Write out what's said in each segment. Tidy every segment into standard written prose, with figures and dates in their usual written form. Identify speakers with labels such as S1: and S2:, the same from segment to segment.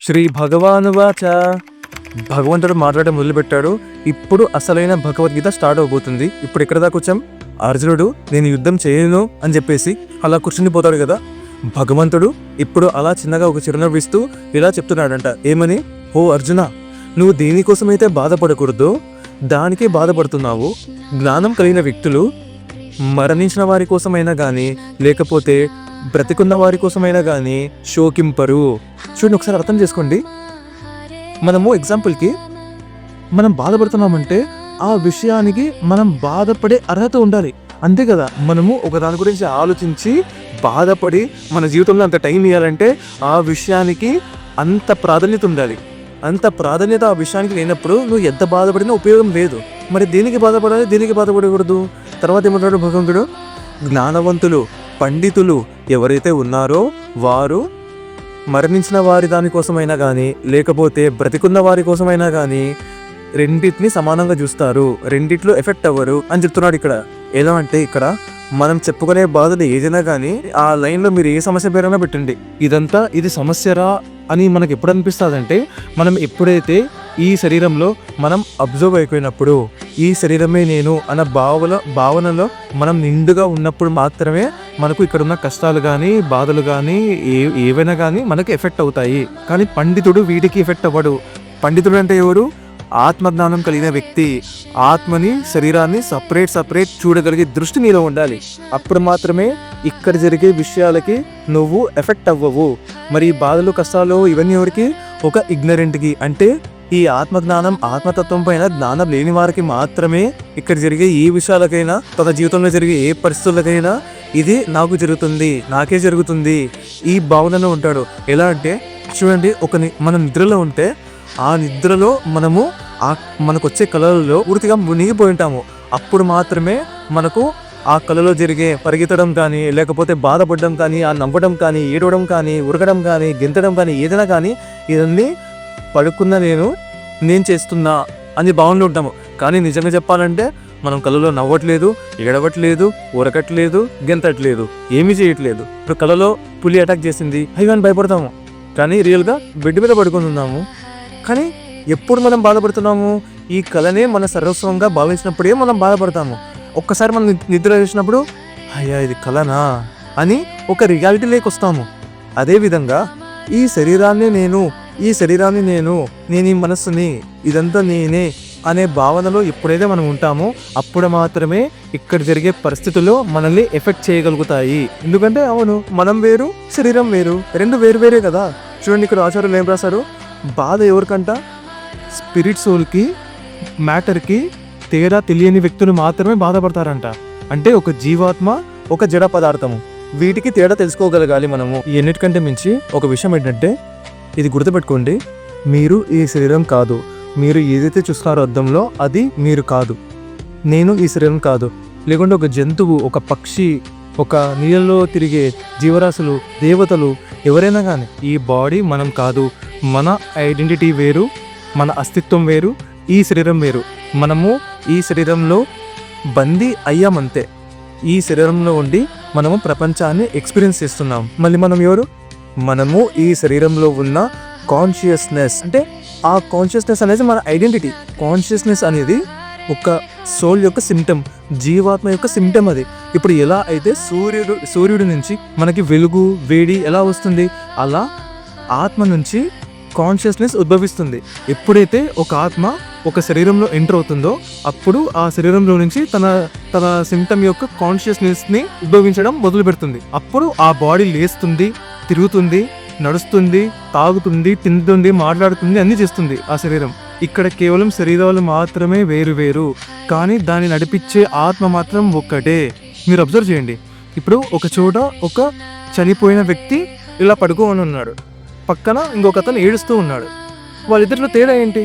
S1: శ్రీ భగవానువాచ. భగవంతుడు మాట్లాడడం మొదలుపెట్టాడు. ఇప్పుడు అసలైన భగవద్గీత స్టార్ట్ అవబోతుంది. ఇప్పుడు ఎక్కడ దాకా వచ్చాం? అర్జునుడు నేను యుద్ధం చేయను అని చెప్పేసి అలా కూర్చుని పోతాడు కదా. భగవంతుడు ఇప్పుడు అలా చిన్నగా ఒక చిరునవ్వు ఇస్తూ ఇలా చెప్తున్నాడంట. ఏమని? ఓ అర్జున, నువ్వు దేనికోసమైతే బాధపడకూడదో దానికే బాధపడుతున్నావు. జ్ఞానం కలిగిన వ్యక్తులు మరణించిన వారి కోసమైనా కానీ లేకపోతే బ్రతికున్న వారి కోసమైనా కానీ శోకింపరు. చూడండి, ఒకసారి అర్థం చేసుకోండి. మనము ఎగ్జాంపుల్కి మనం బాధపడుతున్నామంటే ఆ విషయానికి మనం బాధపడే అర్హత ఉండాలి, అంతే కదా. మనము ఒక దాని గురించి ఆలోచించి బాధపడి మన జీవితంలో అంత టైం ఇవ్వాలంటే ఆ విషయానికి అంత ప్రాధాన్యత ఉండాలి. అంత ప్రాధాన్యత ఆ విషయానికి లేనప్పుడు నువ్వు ఎంత బాధపడినా ఉపయోగం లేదు. మరి దేనికి బాధపడాలి, దేనికి బాధపడకూడదు? తర్వాత ఏమంటాడు భగవంతుడు? జ్ఞానవంతులు, పండితులు ఎవరైతే ఉన్నారో వారు మరణించిన వారి దానికోసమైనా కానీ లేకపోతే బ్రతికున్న వారి కోసమైనా కానీ రెండింటిని సమానంగా చూస్తారు, రెండిట్లో ఎఫెక్ట్ అవ్వరు అని చెప్తున్నాడు ఇక్కడ. ఎలా అంటే ఇక్కడ మనం చెప్పుకునే బాధలు ఏదైనా కానీ ఆ లైన్లో మీరు ఏ సమస్య పేరైనా పెట్టండి, ఇది సమస్యరా అని మనకు ఎప్పుడు అనిపిస్తుందంటే మనం ఎప్పుడైతే ఈ శరీరంలో మనం అబ్జర్వ్ అయిపోయినప్పుడు, ఈ శరీరమే నేను అన్న భావనలో మనం నిండుగా ఉన్నప్పుడు మాత్రమే మనకు ఇక్కడ ఉన్న కష్టాలు కానీ బాధలు కానీ ఏవైనా కానీ మనకు ఎఫెక్ట్ అవుతాయి. కానీ పండితుడు వీటికి ఎఫెక్ట్ అవ్వడు. పండితుడు అంటే ఎవరు? ఆత్మజ్ఞానం కలిగిన వ్యక్తి. ఆత్మని శరీరాన్ని సపరేట్ చూడగలిగే దృష్టి నీలో ఉండాలి. అప్పుడు మాత్రమే ఇక్కడ జరిగే విషయాలకి నువ్వు ఎఫెక్ట్ అవ్వవు. మరి ఈ బాధలు కష్టాలు ఇవన్నీ ఎవరికి? ఒక ఇగ్నరెంట్కి, అంటే ఈ ఆత్మజ్ఞానం ఆత్మతత్వం పైన జ్ఞానం లేని వారికి మాత్రమే ఇక్కడ జరిగే ఏ విషయాలకైనా తన జీవితంలో జరిగే ఏ పరిస్థితులకైనా ఇది నాకు జరుగుతుంది, నాకే జరుగుతుంది ఈ భావనలో ఉంటాడు. ఎలా అంటే చూడండి, మనం నిద్రలో ఉంటే ఆ నిద్రలో మనకు వచ్చే కళలలో పూర్తిగా మునిగిపోయి ఉంటాము. అప్పుడు మాత్రమే మనకు ఆ కళలో జరిగే పరిగెత్తడం కానీ లేకపోతే బాధపడడం కానీ ఆ నవ్వడం కానీ ఏడవడం కానీ ఉరగడం కానీ గెంతడం కానీ ఏదైనా కానీ ఇవన్నీ పడుకున్న నేను చేస్తున్నా అని భావనలో ఉంటాము. కానీ నిజంగా చెప్పాలంటే మనం కళలో నవ్వట్లేదు, ఏడవట్లేదు, ఉరకట్లేదు, గెంతట్లేదు, ఏమీ చేయట్లేదు. ఇప్పుడు కళలో పులి అటాక్ చేసింది అయ్యో అని భయపడతాము, కానీ రియల్గా బెడ్ మీద పడుకొని ఉన్నాము. కానీ ఎప్పుడు మనం బాధపడుతున్నాము? ఈ కళనే మన సర్వస్వంగా భావించినప్పుడే మనం బాధపడతాము. ఒక్కసారి మనం నిద్ర చేసినప్పుడు అయ్యా ఇది కళనా అని ఒక రియాలిటీలోకి వస్తాము. అదేవిధంగా ఈ శరీరాన్ని నేను ఈ మనస్సుని ఇదంతా నేనే అనే భావనలో ఎప్పుడైతే మనం ఉంటామో అప్పుడు మాత్రమే ఇక్కడ జరిగే పరిస్థితుల్లో మనల్ని ఎఫెక్ట్ చేయగలుగుతాయి. ఎందుకంటే అవును, మనం వేరు, శరీరం వేరు, రెండు వేరే కదా. చూడండి, ఇక్కడ ఆచార్యులు ఏం రాశారు? బాధ ఎవరికంట? స్పిరిట్ సోల్కి, మ్యాటర్కి తేడా తెలియని వ్యక్తులు మాత్రమే బాధపడతారంట. అంటే ఒక జీవాత్మ, ఒక జడ పదార్థము, వీటికి తేడా తెలుసుకోగలగాలి మనము. ఎన్నిటికంటే మించి ఒక విషయం ఏంటంటే, ఇది గుర్తుపెట్టుకోండి, మీరు ఈ శరీరం కాదు. మీరు ఏదైతే చూస్తున్నారో అద్దంలో అది మీరు కాదు. నేను ఈ శరీరం కాదు. లేకుంటే ఒక జంతువు, ఒక పక్షి, ఒక నీళ్ళలో తిరిగే జీవరాశులు, దేవతలు ఎవరైనా కానీ ఈ బాడీ మనం కాదు. మన ఐడెంటిటీ వేరు, మన అస్తిత్వం వేరు, ఈ శరీరం వేరు. మనము ఈ శరీరంలో బందీ అయ్యామంతే. ఈ శరీరంలో ఉండి మనము ప్రపంచాన్ని ఎక్స్పీరియన్స్ చేస్తున్నాం. మళ్ళీ మనం ఎవరు? మనము ఈ శరీరంలో ఉన్న కాన్షియస్నెస్. అంటే ఆ కాన్షియస్నెస్ అనేది మన ఐడెంటిటీ. కాన్షియస్నెస్ అనేది ఒక సోల్ యొక్క సిమ్టమ్, జీవాత్మ యొక్క సిమ్టమ్ అది. ఇప్పుడు ఎలా అయితే సూర్యుడి నుంచి మనకి వెలుగు, వేడి ఎలా వస్తుంది, అలా ఆత్మ నుంచి కాన్షియస్నెస్ ఉద్భవిస్తుంది. ఎప్పుడైతే ఒక ఆత్మ ఒక శరీరంలో ఎంటర్ అవుతుందో అప్పుడు ఆ శరీరంలో నుంచి తన సిమ్టమ్ యొక్క కాన్షియస్నెస్ని ఉద్భవించడం మొదలు పెడుతుంది. అప్పుడు ఆ బాడీ లేస్తుంది, తిరుగుతుంది, నడుస్తుంది, తాగుతుంది, తింటుంది, మాట్లాడుతుంది, అన్నీ చేస్తుంది ఆ శరీరం. ఇక్కడ కేవలం శరీరాలు మాత్రమే వేరు, కానీ దాన్ని నడిపించే ఆత్మ మాత్రం ఒక్కటే. మీరు అబ్జర్వ్ చేయండి. ఇప్పుడు ఒక చోట ఒక చనిపోయిన వ్యక్తి ఇలా పడుకోని ఉన్నాడు, పక్కన ఇంకొక అతను ఏడుస్తూ ఉన్నాడు. వాళ్ళిద్దరిలో తేడా ఏంటి?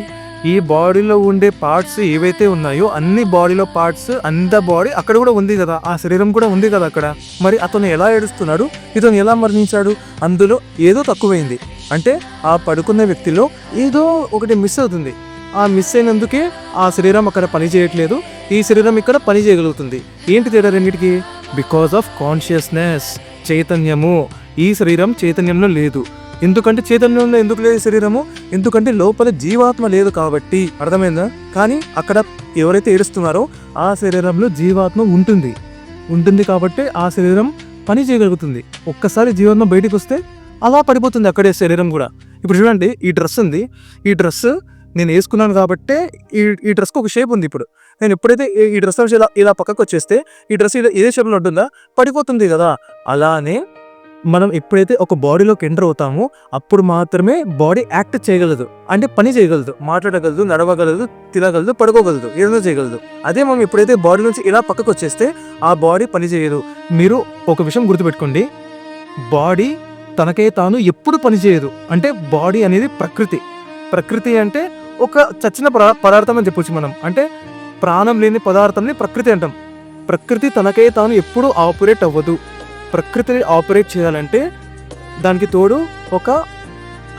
S1: ఈ బాడీలో ఉండే పార్ట్స్ ఏవైతే ఉన్నాయో అన్ని బాడీలో పార్ట్స్, అంత బాడీ అక్కడ కూడా ఉంది కదా, ఆ శరీరం కూడా ఉంది కదా అక్కడ. మరి అతను ఎలా ఏడుస్తున్నాడు, ఇతను ఎలా మరణించాడు? అందులో ఏదో తక్కువైంది. అంటే ఆ పడుకున్న వ్యక్తిలో ఏదో ఒకటి మిస్ అవుతుంది. ఆ మిస్ అయినందుకే ఆ శరీరం అక్కడ పని చేయట్లేదు, ఈ శరీరం ఇక్కడ పని చేయగలుగుతుంది. ఏంటి తేడా రెండింటికి? బికాస్ ఆఫ్ కాన్షియస్నెస్, చైతన్యము. ఈ శరీరం చైతన్యంలో లేదు. ఎందుకంటే చైతన్యంలో ఎందుకు లేదు శరీరము, ఎందుకంటే లోపల జీవాత్మ లేదు కాబట్టి. అర్థమైందా? కానీ అక్కడ ఎవరైతే ఏడుస్తున్నారో ఆ శరీరంలో జీవాత్మ ఉంటుంది కాబట్టి ఆ శరీరం పని చేయగలుగుతుంది. ఒక్కసారి జీవాత్మ బయటికి వస్తే అలా పడిపోతుంది అక్కడే శరీరం కూడా. ఇప్పుడు చూడండి, ఈ డ్రెస్ ఉంది, ఈ డ్రెస్ నేను వేసుకున్నాను కాబట్టి ఈ డ్రెస్కి ఒక షేప్ ఉంది. ఇప్పుడు నేను ఎప్పుడైతే ఈ డ్రెస్ ఇలా పక్కకు వచ్చేస్తే ఈ డ్రెస్ ఇదే షేప్లో ఉంటుందా, పడిపోతుంది కదా. అలానే మనం ఎప్పుడైతే ఒక బాడీలోకి ఎంటర్ అవుతామో అప్పుడు మాత్రమే బాడీ యాక్ట్ చేయగలదు, అంటే పని చేయగలదు, మాట్లాడగలదు, నడవగలదు, తినగలదు, పడుకోగలదు, ఏదైనా చేయగలదు. అదే మనం ఎప్పుడైతే బాడీ నుంచి ఇలా పక్కకు వచ్చేస్తే ఆ బాడీ పని చేయదు. మీరు ఒక విషయం గుర్తుపెట్టుకోండి, బాడీ తనకే తాను ఎప్పుడు పని చేయదు. అంటే బాడీ అనేది ప్రకృతి అంటే ఒక చచ్చిన పదార్థం అని చెప్పొచ్చు మనం. అంటే ప్రాణం లేని పదార్థంని ప్రకృతి అంటాం. ప్రకృతి తనకే తాను ఎప్పుడు ఆపరేట్ అవ్వదు. ప్రకృతిని ఆపరేట్ చేయాలంటే దానికి తోడు ఒక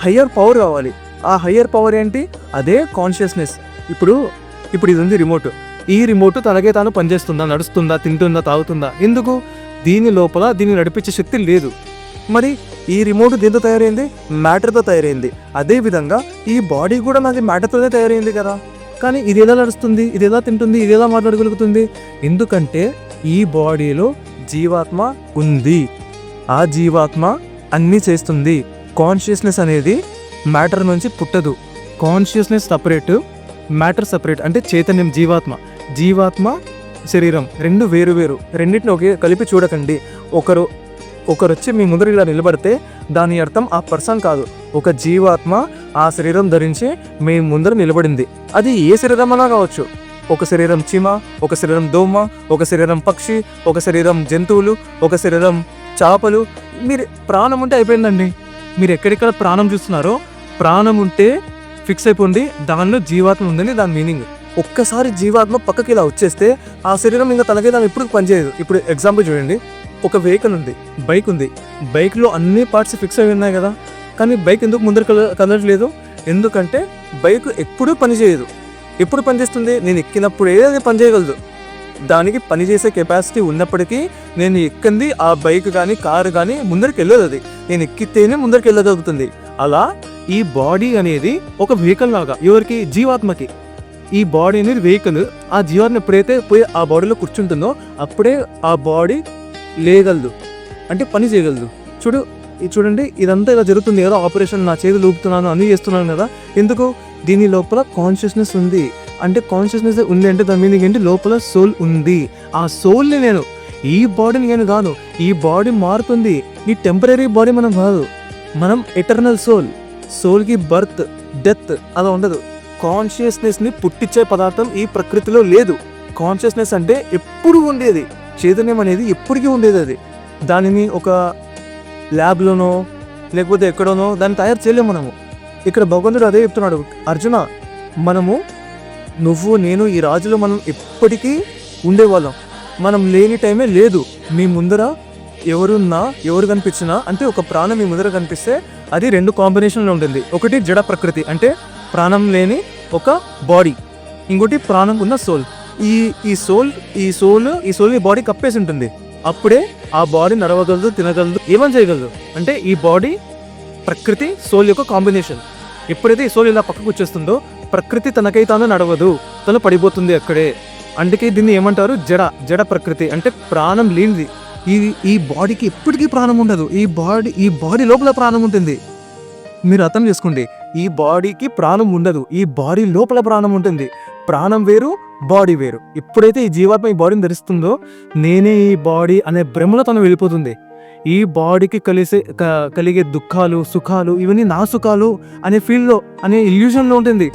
S1: హయ్యర్ పవర్ కావాలి. ఆ హయ్యర్ పవర్ ఏంటి? అదే కాన్షియస్నెస్. ఇప్పుడు ఇది ఉంది రిమోట్. ఈ రిమోట్ తనకే తాను పనిచేస్తుందా, నడుస్తుందా, తింటుందా, తాగుతుందా? ఎందుకు? దీని లోపల దీన్ని నడిపించే శక్తి లేదు. మరి ఈ రిమోట్ దేంతో తయారైంది? మ్యాటర్తో తయారైంది. అదేవిధంగా ఈ బాడీ కూడా నాది మ్యాటర్తోనే తయారైంది కదా. కానీ ఇది ఎలా నడుస్తుంది, ఇది ఎలా తింటుంది, ఇది ఎలా మాట్లాడగలుగుతుంది? ఎందుకంటే ఈ బాడీలో జీవాత్మ ఉంది. ఆ జీవాత్మ అన్నీ చేస్తుంది. కాన్షియస్నెస్ అనేది మ్యాటర్ నుంచి పుట్టదు. Consciousness separate, matter separate. అంటే చైతన్యం, జీవాత్మ శరీరం రెండు వేరు. రెండింటిని ఒకే కలిపి చూడకండి. ఒకరు వచ్చి మీ ముందర ఇలా నిలబడితే దాని అర్థం ఆ పర్సన్ కాదు, ఒక జీవాత్మ ఆ శరీరం ధరించి మీ ముందర నిలబడింది. అది ఏ శరీరం అలా కావచ్చు. ఒక శరీరం చీమ, ఒక శరీరం దోమ, ఒక శరీరం పక్షి, ఒక శరీరం జంతువులు, ఒక శరీరం చేపలు. మీరు ప్రాణం ఉంటే అయిపోయిందండి. మీరు ఎక్కడెక్కడ ప్రాణం చూస్తున్నారో ప్రాణం ఉంటే ఫిక్స్ అయిపోండి, దానిలో జీవాత్మ ఉందని దాని మీనింగ్. ఒక్కసారి జీవాత్మ పక్కకి ఇలా వచ్చేస్తే ఆ శరీరం ఇంకా తనకే దాన్ని ఎప్పుడు పనిచేయదు. ఇప్పుడు ఎగ్జాంపుల్ చూడండి, ఒక వెహికల్ ఉంది, బైక్ ఉంది. బైక్లో అన్ని పార్ట్స్ ఫిక్స్ అయి ఉన్నాయి కదా, కానీ బైక్ ఎందుకు ముందర కదలట్లేదు? ఎందుకంటే బైక్ ఎప్పుడూ పనిచేయదు. ఎప్పుడు పనిచేస్తుంది? నేను ఎక్కినప్పుడే అది పనిచేయగలదు. దానికి పనిచేసే కెపాసిటీ ఉన్నప్పటికీ నేను ఎక్కింది ఆ బైక్ కానీ కారు కానీ ముందరికి వెళ్ళదు. అది నేను ఎక్కితేనే ముందరికి వెళ్ళగలుగుతుంది. అలా ఈ బాడీ అనేది ఒక వెహికల్ లాగా. ఎవరికి? జీవాత్మకి. ఈ బాడీ అనేది వెహికల్. ఆ జీవాత్మ ఎప్పుడైతే పోయి ఆ బాడీలో కూర్చుంటుందో అప్పుడే ఆ బాడీ లేగలదు, అంటే పని చేయగలదు. చూడండి, ఇదంతా ఇలా జరుగుతుంది కదా. ఆపరేషన్ నా చేతులు ఊపుతున్నాను, అన్నీ చేస్తున్నాను కదా. ఎందుకు? దీని లోపల కాన్షియస్నెస్ ఉంది. అంటే కాన్షియస్నెస్ ఉంది అంటే దాని మీనింగ్ ఏంటి? లోపల సోల్ ఉంది. ఆ సోల్ని నేను, ఈ బాడీని నేను కాను. ఈ బాడీ మారుతుంది. ఈ టెంపరీ బాడీ మనం కాదు, మనం ఎటర్నల్ సోల్. సోల్కి బర్త్, డెత్ అలా ఉండదు. కాన్షియస్నెస్ని పుట్టించే పదార్థం ఈ ప్రకృతిలో లేదు. కాన్షియస్నెస్ అంటే ఎప్పుడు ఉండేది, చైతన్యం అనేది ఎప్పటికీ ఉండేది. అది దానిని ఒక ల్యాబ్లోనో లేకపోతే ఎక్కడోనో దాన్ని తయారు చేయలేము మనము. ఇక్కడ భగవంతుడు అదే చెప్తున్నాడు, అర్జున, నువ్వు నేను ఈ రాజులో మనం ఎప్పటికీ ఉండేవాళ్ళం. మనం లేని టైమే లేదు. మీ ముందర ఎవరు కనిపించినా, అంటే ఒక ప్రాణం మీ ముందర కనిపిస్తే అది రెండు కాంబినేషన్లో ఉంటుంది. ఒకటి జడ ప్రకృతి, అంటే ప్రాణం లేని ఒక బాడీ. ఇంకోటి ప్రాణం ఉన్న సోల్. ఈ సోల్ బాడీ కప్పేసి ఉంటుంది. అప్పుడే ఆ బాడీ నడవగలదు, తినగలదు, ఏమని చేయగలదు. అంటే ఈ బాడీ ప్రకృతి సోల్ యొక్క కాంబినేషన్. ఎప్పుడైతే ఈ సోల్ ఇలా పక్కకు వచ్చేస్తుందో ప్రకృతి తనకై తాను నడవదు, తను పడిపోతుంది అక్కడే. అందుకే దీన్ని ఏమంటారు? జడ ప్రకృతి, అంటే ప్రాణం లేనిది. ఈ బాడీకి ఎప్పటికీ ప్రాణం ఉండదు. ఈ బాడీ లోపల ప్రాణం ఉంటుంది. మీరు అర్థం చేసుకోండి, ఈ బాడీకి ప్రాణం ఉండదు, ఈ బాడీ లోపల ప్రాణం ఉంటుంది. ప్రాణం వేరు, బాడీ వేరు. ఎప్పుడైతే ఈ జీవాత్మ ఈ బాడీని ధరిస్తుందో నేనే ఈ బాడీ అనే భ్రమలో తను వెళ్ళిపోతుంది. ఈ బాడీకి కలిగే దుఃఖాలు, సుఖాలు, ఇవన్నీ నా సుఖాలు అనే ఫీల్డ్లో, అనే ఇల్యూషన్లో ఉంటుంది.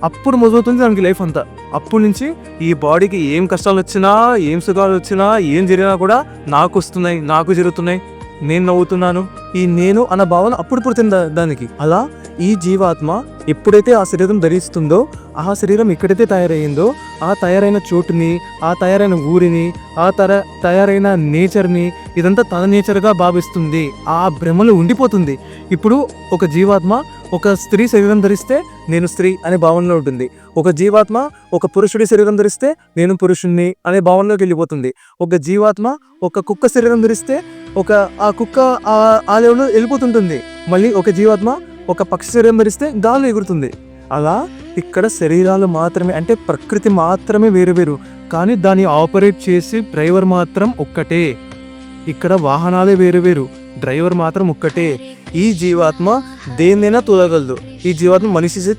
S1: అప్పుడు మొదలవుతుంది దానికి లైఫ్ అంతా. అప్పటి నుంచి ఈ బాడీకి ఏం కష్టాలు వచ్చినా, ఏం సుఖాలు వచ్చినా, ఏం జరిగినా కూడా నాకు వస్తున్నాయి, నాకు జరుగుతున్నాయి, నేను నవ్వుతున్నాను, ఈ నేను అన్న భావన అప్పుడు పుడుతుంది దానికి. అలా ఈ జీవాత్మ ఎప్పుడైతే ఆ శరీరం ధరిస్తుందో, ఆ శరీరం ఎక్కడైతే తయారయ్యిందో ఆ తయారైన చోటుని, ఆ తయారైన ఊరిని, ఆ తయారైన నేచర్ని, ఇదంతా తన నేచర్గా భావిస్తుంది. ఆ భ్రమలో ఉండిపోతుంది. ఇప్పుడు ఒక జీవాత్మ ఒక స్త్రీ శరీరం ధరిస్తే నేను స్త్రీ అనే భావనలో ఉంటుంది. ఒక జీవాత్మ ఒక పురుషుడి శరీరం ధరిస్తే నేను పురుషుణ్ణి అనే భావనలోకి వెళ్ళిపోతుంది. ఒక జీవాత్మ ఒక కుక్క శరీరం ధరిస్తే ఆ కుక్క ఆ లెవెల్లో వెళ్ళిపోతుంటుంది. మళ్ళీ ఒక జీవాత్మ ఒక పక్షి శరీరం ధరిస్తే గాల్లో ఎగురుతుంది. అలా ఇక్కడ శరీరాలు మాత్రమే, అంటే ప్రకృతి మాత్రమే వేరు వేరు, కానీ దాన్ని ఆపరేట్ చేసి డ్రైవర్ మాత్రం ఒక్కటే. ఇక్కడ వాహనాలే వేరు వేరు, డ్రైవర్ మాత్రం ఒక్కటే. ఈ జీవాత్మ దేన్నైనా తోలగలదు. ఈ జీవాత్మ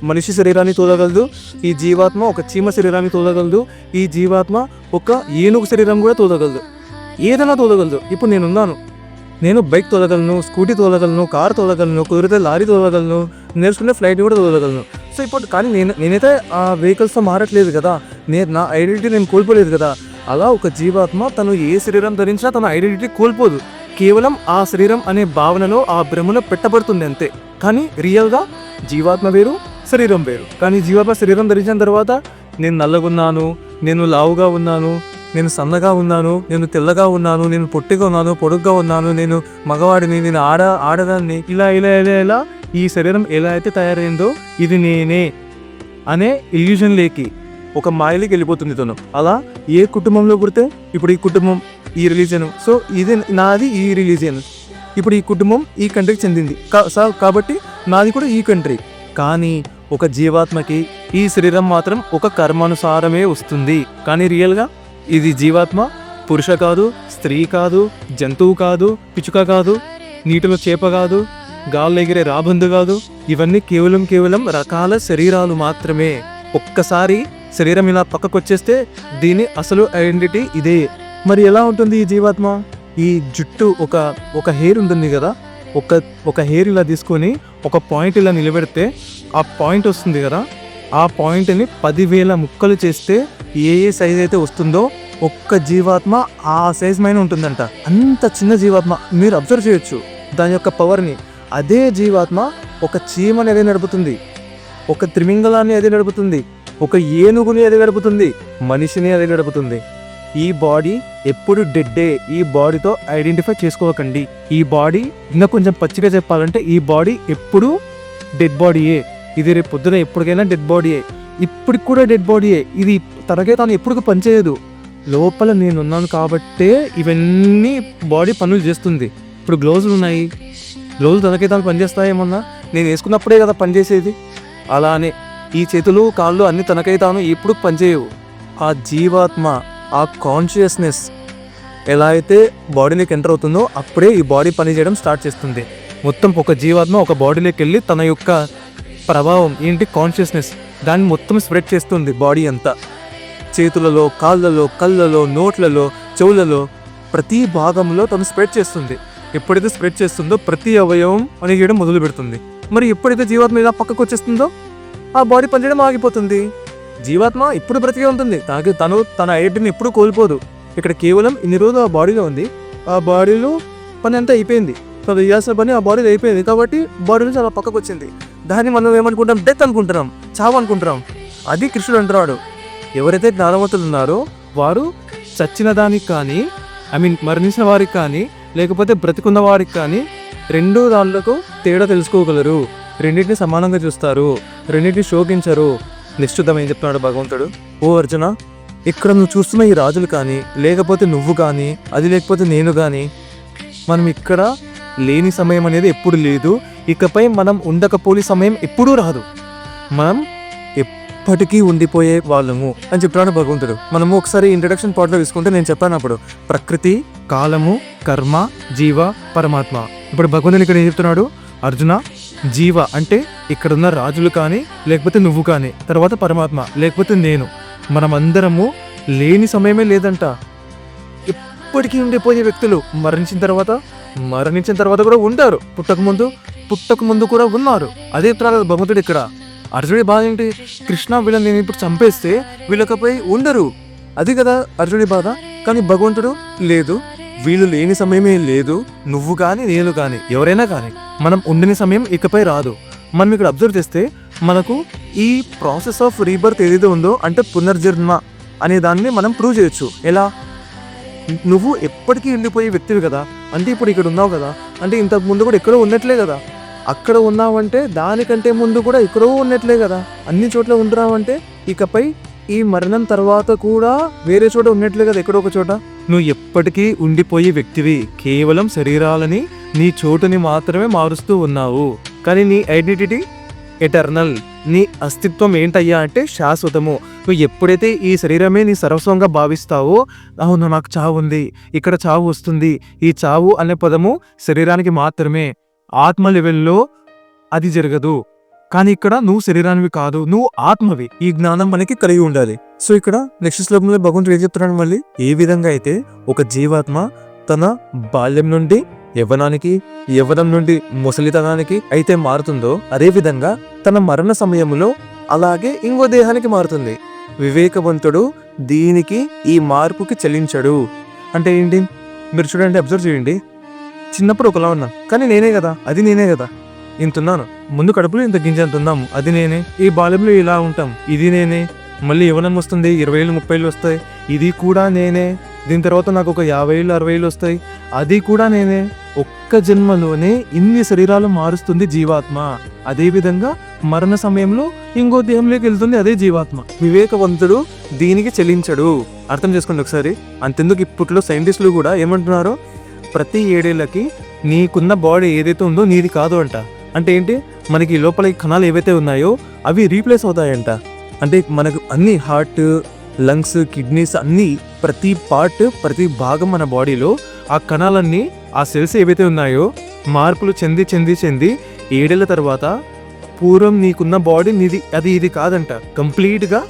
S1: మనిషి శరీరాన్ని తోలగలదు. ఈ జీవాత్మ ఒక చీమ శరీరాన్ని తోలగలదు. ఈ జీవాత్మ ఒక ఏనుగు శరీరం కూడా తోలగలదు. ఏదైనా తోలగలదు. ఇప్పుడు నేను బైక్ తోలగలను, స్కూటీ తోలగలను, కార్ తోలగలను, కుదిరితే లారీ తోలగలను, నేర్చుకునే ఫ్లైట్ కూడా తోలగలను. సో ఇప్పుడు కానీ నేనైతే ఆ వెహికల్స్తో మారట్లేదు కదా, నా ఐడెంటిటీ నేను కోల్పోలేదు కదా. అలా ఒక జీవాత్మ తను ఏ శరీరం ధరించినా తన ఐడెంటిటీ కోల్పోదు. కేవలం ఆ శరీరం అనే భావనలో, ఆ భ్రమలో పెట్టబడుతుంది అంతే. కానీ రియల్గా జీవాత్మ వేరు, శరీరం వేరు. కానీ జీవాత్మ శరీరం ధరించిన తర్వాత నేను నల్లగున్నాను, నేను లావుగా ఉన్నాను, నేను సన్నగా ఉన్నాను, నేను తెల్లగా ఉన్నాను, నేను పొట్టిగా ఉన్నాను, పొడుగ్గా ఉన్నాను, నేను మగవాడిని, నేను ఆడదాన్ని, ఇలా ఇలా ఇలా ఇలా ఈ శరీరం ఎలా అయితే తయారైందో ఇది నేనే అనే ఇల్యూజన్ లేకి, ఒక మాయలోకి వెళ్ళిపోతుంది తను. అలా ఏ కుటుంబంలో పుడితే ఇప్పుడు ఈ కుటుంబం ఈ రిలీజియన్, సో ఇది నాది ఈ రిలీజియన్, ఇప్పుడు ఈ కుటుంబం ఈ కంట్రీకి చెందింది కాబట్టి నాది కూడా ఈ కంట్రీ. కానీ ఒక జీవాత్మకి ఈ శరీరం మాత్రం ఒక కర్మానుసారమే వస్తుంది. కానీ రియల్గా ఇది జీవాత్మ పురుష కాదు, స్త్రీ కాదు, జంతువు కాదు, పిచ్చుక కాదు, నీటిలో చేప కాదు, గాల్లో ఎగిరే రాబందు కాదు. ఇవన్నీ కేవలం రకాల శరీరాలు మాత్రమే. ఒక్కసారి శరీరం ఇలా పక్కకు వచ్చేస్తే దీని అసలు ఐడెంటిటీ ఇదే. మరి ఎలా ఉంటుంది ఈ జీవాత్మ? ఈ జుట్టు ఒక హెయిర్ ఉంటుంది కదా, ఒక హెయిర్ ఇలా తీసుకొని ఒక పాయింట్ ఇలా నిలబెడితే ఆ పాయింట్ వస్తుంది కదా, ఆ పాయింట్ని 10,000 ముక్కలు చేస్తే ఏ సైజ్ అయితే వస్తుందో ఒక్క జీవాత్మ ఆ సైజ్ మైన ఉంటుందంట. అంత చిన్న జీవాత్మ మీరు అబ్జర్వ్ చేయొచ్చు దాని యొక్క పవర్ని. అదే జీవాత్మ ఒక చీమని అదే నడుపుతుంది, ఒక త్రిమింగళాన్ని అదే నడుపుతుంది, ఒక ఏనుగుని అదే నడుపుతుంది, మనిషిని అదే నడుపుతుంది. ఈ బాడీ ఎప్పుడు డెడ్డే. ఈ బాడీతో ఐడెంటిఫై చేసుకోకండి. ఈ బాడీ ఇంకా కొంచెం పచ్చిగా చెప్పాలంటే ఈ బాడీ ఎప్పుడు డెడ్ బాడీయే. ఇది రేపు పొద్దున ఎప్పటికైనా డెడ్ బాడీయే, ఇప్పటికి కూడా డెడ్ బాడీయే. ఇది తనకే తాను ఎప్పుడు పనిచేయదు. లోపల నేనున్నాను కాబట్టే ఇవన్నీ బాడీ పనులు చేస్తుంది. ఇప్పుడు గ్లౌజులు ఉన్నాయి, గ్లౌజులు తనకే తాను పనిచేస్తాయేమన్నా? నేను వేసుకున్నప్పుడే కదా పనిచేసేది. అలానే ఈ చేతులు కాళ్ళు అన్ని తనకై తాను ఎప్పుడు పనిచేయవు. ఆ జీవాత్మ, ఆ కాన్షియస్నెస్ ఎలా అయితే బాడీలోకి ఎంటర్ అవుతుందో అప్పుడే ఈ బాడీ పని చేయడం స్టార్ట్ చేస్తుంది. మొత్తం ఒక జీవాత్మ ఒక బాడీలోకి వెళ్ళి తన యొక్క ప్రభావం ఏంటి, కాన్షియస్నెస్, దాన్ని మొత్తం స్ప్రెడ్ చేస్తుంది. బాడీ అంతా చేతులలో, కాళ్ళలో, కళ్ళలో, నోట్లలో, చెవులలో, ప్రతి భాగంలో తను స్ప్రెడ్ చేస్తుంది. ఎప్పుడైతే స్ప్రెడ్ చేస్తుందో ప్రతి అవయవం పనిచేయడం మొదలు పెడుతుంది. మరి ఎప్పుడైతే జీవాత్మ ఇలా పక్కకు వచ్చేస్తుందో ఆ బాడీ పనిచేయడం ఆగిపోతుంది. జీవాత్మ ఇప్పుడు బ్రతికే ఉంటుంది, తన ఐడెంటిటీని ఎప్పుడు కోల్పోదు. ఇక్కడ కేవలం ఇన్ని రోజులు ఆ బాడీలో ఉంది, ఆ బాడీలో పని అంతా అయిపోయింది, తను చేయాల్సిన పని ఆ బాడీలో అయిపోయింది కాబట్టి బాడీ నుంచి అలా పక్కకు వచ్చింది. దాన్ని మనం ఏమనుకుంటాం, డెత్ అనుకుంటున్నాం, చావు అనుకుంటున్నాం. అది కృష్ణుడు అంటున్నాడు, ఎవరైతే జ్ఞానవంతులు ఉన్నారో వారు చచ్చిన దానికి కానీ, మరణించిన వారికి కానీ, లేకపోతే బ్రతికున్న వారికి కానీ రెండు దాంట్లకు తేడా తెలుసుకోగలరు. రెండింటిని సమానంగా చూస్తారు, రెండింటిని శోకించరు. నిశ్చితం ఏం చెప్తున్నాడు భగవంతుడు, ఓ అర్జున, ఇక్కడ నువ్వు చూస్తున్న ఈ రాజులు కానీ, లేకపోతే నువ్వు కానీ, అది లేకపోతే నేను కానీ, మనం ఇక్కడ లేని సమయం అనేది ఎప్పుడు లేదు. ఇకపై మనం ఉండకపోని సమయం ఎప్పుడూ రాదు. మనం ఎప్పటికీ ఉండిపోయే వాళ్ళము అని చెప్తున్నాడు భగవంతుడు. మనము ఒకసారి ఇంట్రడక్షన్ పార్ట్లో తీసుకుంటే నేను చెప్పాను అప్పుడు ప్రకృతి, కాలము, కర్మ, జీవ, పరమాత్మ. ఇప్పుడు భగవంతుడు ఇక్కడ ఏం చెప్తున్నాడు, అర్జున, జీవ అంటే ఇక్కడున్న రాజులు కానీ, లేకపోతే నువ్వు కానీ, తర్వాత పరమాత్మ లేకపోతే నేను, మనమందరము లేని సమయమే లేదంట. ఎప్పటికీ ఉండిపోయే వ్యక్తులు మరణించిన తర్వాత కూడా ఉంటారు, పుట్టక ముందు కూడా ఉన్నారు. అదే చెప్తున్నారు భగవంతుడు ఇక్కడ. అర్జునుడి బాధ ఏంటి, కృష్ణ వీళ్ళని నేను ఇప్పుడు చంపేస్తే వీళ్ళకపై ఉండరు, అది కదా అర్జునుడి బాధ. కానీ భగవంతుడు లేదు, వీళ్ళు లేని సమయమే లేదు, నువ్వు కానీ నేను కానీ ఎవరైనా కానీ మనం ఉండిన సమయం ఇకపై రాదు. మనం ఇక్కడ అబ్జర్వ్ చేస్తే మనకు ఈ ప్రాసెస్ ఆఫ్ రీబర్త్ ఏదైతే ఉందో, అంటే పునర్జన్మ అనే దాన్ని మనం ప్రూవ్ చేయొచ్చు. ఎలా? నువ్వు ఎప్పటికీ ఉండిపోయే వ్యక్తివి కదా, అంటే ఇప్పుడు ఇక్కడ ఉన్నావు కదా, అంటే ఇంతకు ముందు కూడా ఎక్కడో ఉన్నట్లే కదా. అక్కడ ఉన్నావంటే దానికంటే ముందు కూడా ఎక్కడో ఉన్నట్లే కదా. అన్ని చోట్ల ఉంటున్నావంటే ఇకపై ఈ మరణం తర్వాత కూడా వేరే చోట ఉన్నట్లే కదా, ఎక్కడో ఒక చోట. నువ్వు ఎప్పటికీ ఉండిపోయే వ్యక్తివి, కేవలం శరీరాలని నీ చోటుని మాత్రమే మారుస్తూ ఉన్నావు. కానీ నీ ఐడెంటిటీ ఎటర్నల్. నీ అస్తిత్వం ఏంటయ్యా అంటే శాశ్వతము. నువ్వు ఎప్పుడైతే ఈ శరీరమే నీ సర్వస్వంగా భావిస్తావో, అవును నాకు చావు ఉంది, ఇక్కడ చావు వస్తుంది, ఈ చావు అనే పదము శరీరానికి మాత్రమే, ఆత్మ లెవెల్లో అది జరగదు. కానీ ఇక్కడ నువ్వు శరీరానివి కాదు, నువ్వు ఆత్మవి. ఈ జ్ఞానం మనకి కలిగి ఉండాలి. సో ఇక్కడ నెక్స్ట్ శ్లోకంలో భగవంతుడు ఏం చెప్తున్నాడు మళ్ళీ, ఏ విధంగా అయితే ఒక జీవాత్మ తన బాల్యం నుండి యవ్వనానికి, యవ్వనం నుండి ముసలితనానికి అయితే మారుతుందో, అదే విధంగా తన మరణ సమయంలో అలాగే ఇంకో దేహానికి మారుతుంది. వివేకవంతుడు దీనికి, ఈ మార్పుకి చెల్లించడు. అంటే ఏంటి? మీరు చూడండి, అబ్జర్వ్ చేయండి. చిన్నప్పుడు ఒకలా ఉన్నాం, కానీ నేనే కదా, అది నేనే కదా. ఇంతున్నాను, ముందు కడుపులో ఇంత గింజ అంత ఉన్నాము, అది నేనే. ఈ బాల్యంలో ఇలా ఉంటాం, ఇది నేనే. మళ్ళీ యవ్వనం వస్తుంది, 20 ఏళ్ళు 30 ఏళ్ళు వస్తాయి, ఇది కూడా నేనే. దీని తర్వాత నాకు ఒక 50 ఏళ్ళు 60 ఏళ్ళు వస్తాయి, అది కూడా నేనే. ఒక్క జన్మలోనే ఇన్ని శరీరాలు మారుస్తుంది జీవాత్మ. అదేవిధంగా మరణ సమయంలో ఇంకో దేహంలోకి వెళ్తుంది అదే జీవాత్మ. వివేకవంతుడు దీనికి చెల్లించడు. అర్థం చేసుకోండి ఒకసారి. అంతెందుకు ఇప్పట్లో సైంటిస్టులు కూడా ఏమంటున్నారో, ప్రతి 7 ఏళ్ళకి నీకున్న బాడీ ఏదైతే ఉందో నీది కాదు అంట. అంటే ఏంటి? మనకి లోపల ఈ కణాలు ఏవైతే ఉన్నాయో అవి రీప్లేస్ అవుతాయంట. అంటే మనకు అన్ని హార్ట్, లంగ్స్, కిడ్నీస్ అన్నీ, ప్రతి పార్ట్, ప్రతి భాగం మన బాడీలో ఆ కణాలన్నీ, ఆ సెల్స్ ఏవైతే ఉన్నాయో మార్పులు చెంది 7 ఏళ్ల తర్వాత పూర్వం నీకున్న బాడీ నీది, అది ఇది కాదంట. కంప్లీట్గా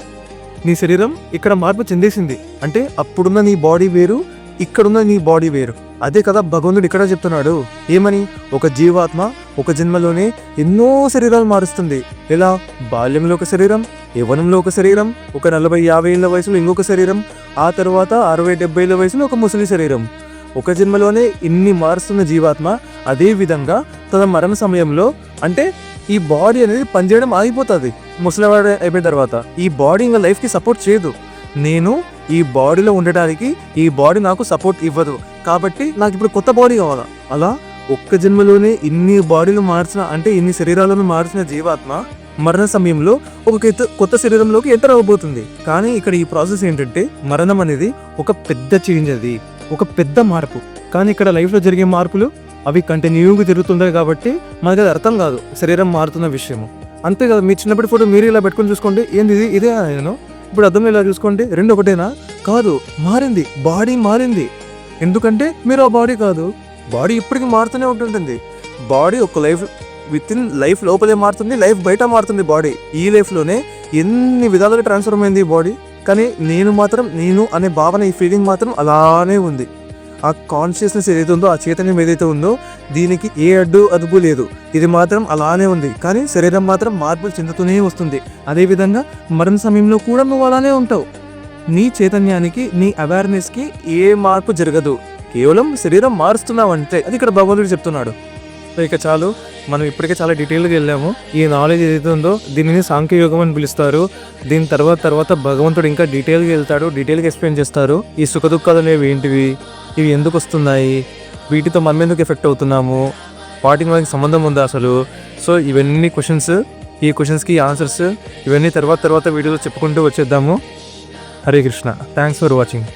S1: నీ శరీరం ఇక్కడ మార్పు చెందేసింది. అంటే అప్పుడున్న నీ బాడీ వేరు, ఇక్కడున్న నీ బాడీ వేరు. అదే కదా భగవంతుడు ఇక్కడ చెప్తున్నాడు. ఏమని? ఒక జీవాత్మ ఒక జన్మలోనే ఎన్నో శరీరాలు మారుస్తుంది. ఎలా? బాల్యంలో ఒక శరీరం, యవ్వనంలో ఒక శరీరం, ఒక 40-50 ఏళ్ల వయసులో ఇంకొక శరీరం, ఆ తర్వాత 60-70 ఏళ్ల వయసులో ఒక ముసలి శరీరం. ఒక జన్మలోనే ఇన్ని మారుస్తున్న జీవాత్మ అదే విధంగా తన మరణ సమయంలో, అంటే ఈ బాడీ అనేది పనిచేయడం ఆగిపోతుంది ముసలివాడు అయిపోయిన తర్వాత. ఈ బాడీ ఇంకా లైఫ్కి సపోర్ట్ చేయదు. నేను ఈ బాడీలో ఉండడానికి ఈ బాడీ నాకు సపోర్ట్ ఇవ్వదు, కాబట్టి నాకు ఇప్పుడు కొత్త బాడీ కావాలా. అలా ఒక్క జన్మలోనే ఇన్ని బాడీలు మార్చిన, అంటే ఇన్ని శరీరాలను మార్చిన జీవాత్మ మరణ సమయంలో ఒక కొత్త శరీరంలోకి ఎంటర్ అవ్వబోతుంది. కానీ ఇక్కడ ఈ ప్రాసెస్ ఏంటంటే, మరణం అనేది ఒక పెద్ద చేంజ్, అది ఒక పెద్ద మార్పు. కానీ ఇక్కడ లైఫ్లో జరిగే మార్పులు అవి కంటిన్యూగా జరుగుతుంటాయి కాబట్టి మనకి అది అర్థం కాదు, శరీరం మారుతున్న విషయము. అంతే కదా. మీ చిన్నప్పటి ఫోటో మీరు ఇలా పెట్టుకొని చూసుకోండి, ఏంది ఇది, ఇదే నేను. ఇప్పుడు అర్థంలో ఇలా చూసుకోండి, రెండు ఒకటేనా? కాదు, మారింది, బాడీ మారింది. ఎందుకంటే మీరు ఆ బాడీ కాదు. బాడీ ఇప్పటికీ మారుతూనే ఉంటుంటుంది. బాడీ ఒక లైఫ్ లోపలే మారుతుంది, లైఫ్ బయట మారుతుంది బాడీ. ఈ లైఫ్లోనే ఎన్ని విధాలుగా ట్రాన్స్ఫర్మ్ అయింది ఈ బాడీ. కానీ నేను అనే భావన, ఈ ఫీలింగ్ మాత్రం అలానే ఉంది. ఆ కాన్షియస్నెస్ ఏదైతే ఉందో, ఆ చైతన్యం ఏదైతే ఉందో, దీనికి ఏ అదుపు లేదు. ఇది మాత్రం అలానే ఉంది. కానీ శరీరం మాత్రం మార్పులు చెందుతూనే వస్తుంది. అదేవిధంగా మరణ సమయంలో కూడా నువ్వు అలానే ఉంటావు. నీ చైతన్యానికి, నీ అవేర్నెస్కి ఏ మార్పు జరగదు. కేవలం శరీరం మారుస్తున్నావు అంతే. అది ఇక్కడ భగవంతుడు చెప్తున్నాడు. సో ఇక చాలు, మనం ఇప్పటికే చాలా డీటెయిల్గా వెళ్ళాము. ఈ నాలెడ్జ్ ఏదైతే ఉందో దీనిని సాంఖ్యయోగం అని పిలుస్తారు. దీని తర్వాత భగవంతుడు ఇంకా డీటెయిల్గా వెళ్తాడు, డీటెయిల్గా ఎక్స్ప్లెయిన్ చేస్తారు. ఈ సుఖ దుఃఖాలు అనేవి ఏంటివి, ఇవి ఎందుకు వస్తున్నాయి, వీటితో మనం ఎందుకు ఎఫెక్ట్ అవుతున్నాము, వాటికి మనకి సంబంధం ఉందా అసలు. సో ఇవన్నీ క్వశ్చన్స్, ఈ క్వశ్చన్స్కి ఆన్సర్స్ ఇవన్నీ తర్వాత వీడియోలో చెప్పుకుంటూ వచ్చేద్దాము. Hare Krishna. Thanks for watching.